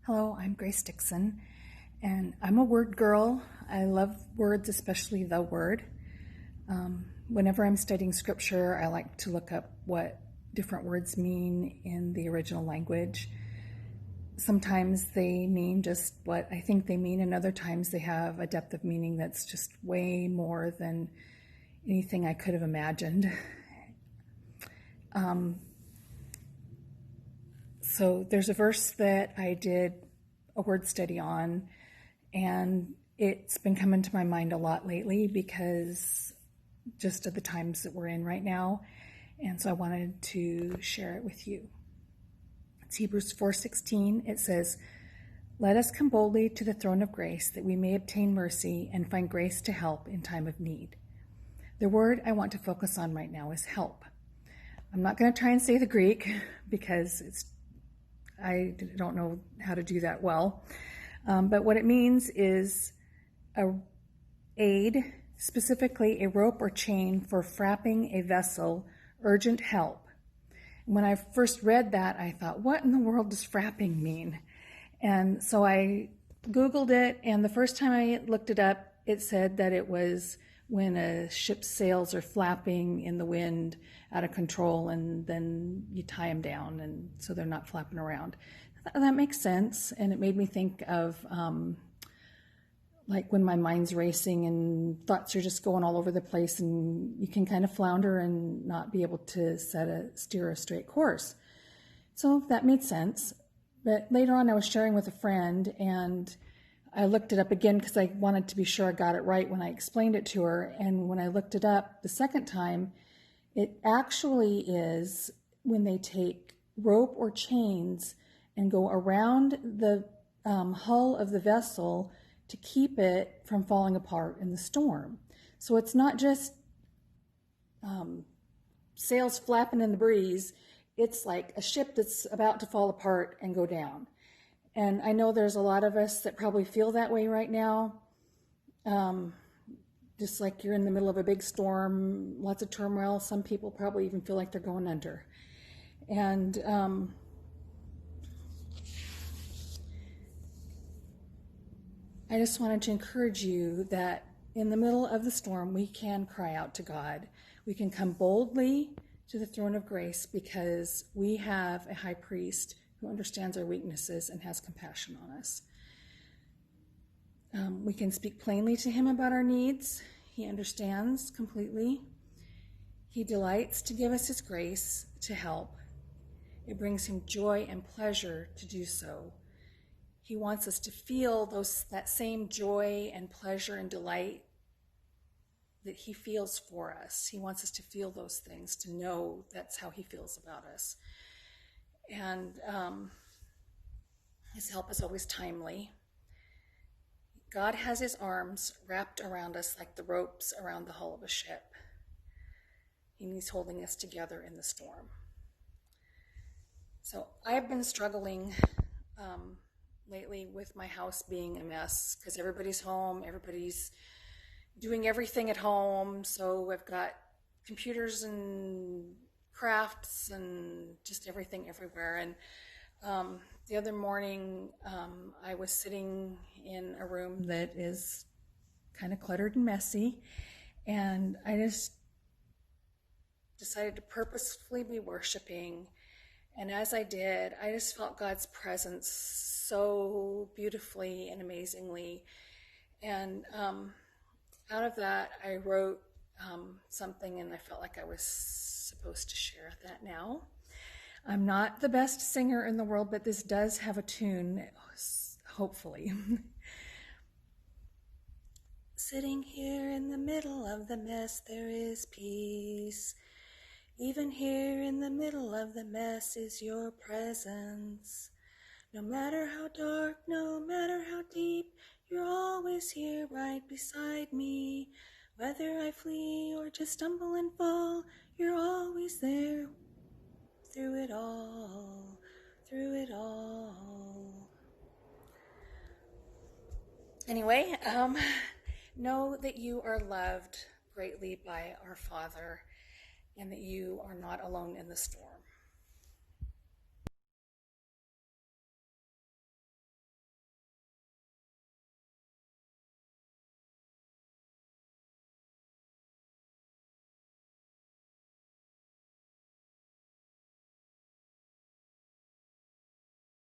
Hello, I'm Grace Dixon, and I'm a word girl. I love words, especially the word. Whenever I'm studying scripture, I like to look up what different words mean in the original language. Sometimes they mean just what I think they mean, and other times they have a depth of meaning that's just way more than anything I could have imagined. So there's a verse that I did a word study on, and it's been coming to my mind a lot lately because just of the times that we're in right now. And so I wanted to share it with you. It's Hebrews 4:16. It says, "Let us come boldly to the throne of grace that we may obtain mercy and find grace to help in time of need." The word I want to focus on right now is help. I'm not going to try and say the Greek because I don't know how to do that well. But what it means is a aid, specifically a rope or chain for frapping a vessel, urgent help. When I first read that, I thought, what in the world does frapping mean? And so I Googled it, and the first time I looked it up, it said that it was when a ship's sails are flapping in the wind out of control, and then you tie them down, and so they're not flapping around. That makes sense, and it made me think of like when my mind's racing and thoughts are just going all over the place, and you can kind of flounder and not be able to steer a straight course. So that made sense. But later on, I was sharing with a friend, and I looked it up again because I wanted to be sure I got it right when I explained it to her. And when I looked it up the second time, it actually is when they take rope or chains and go around the hull of the vessel to keep it from falling apart in the storm. So it's not just sails flapping in the breeze. It's like a ship that's about to fall apart and go down. And I know there's a lot of us that probably feel that way right now. Just like you're in the middle of a big storm, lots of turmoil. Some people probably even feel like they're going under. And I just wanted to encourage you that in the middle of the storm, we can cry out to God. We can come boldly to the throne of grace because we have a high priest who understands our weaknesses and has compassion on us. We can speak plainly to him about our needs. He understands completely. He delights to give us his grace to help. It brings him joy and pleasure to do so. He wants us to feel that same joy and pleasure and delight that he feels for us. He wants us to feel those things, to know that's how he feels about us. And his help is always timely. God has his arms wrapped around us like the ropes around the hull of a ship. He's holding us together in the storm. So I've been struggling lately with my house being a mess because everybody's home, everybody's doing everything at home. So I've got computers and crafts and just everything everywhere. And the other morning, I was sitting in a room that is kind of cluttered and messy, and I just decided to purposefully be worshiping. And as I did, I just felt God's presence so beautifully and amazingly. And out of that, I wrote something, and I felt like I was supposed to share that now. I'm not the best singer in the world, but this does have a tune, hopefully. Sitting here in the middle of the mess, there is peace. Even here in the middle of the mess is your presence. No matter how dark, no matter how deep, you're always here right beside me. Whether I flee or just stumble and fall, you're always there. Through it all, through it all. Anyway, know that you are loved greatly by our Father and that you are not alone in the storm.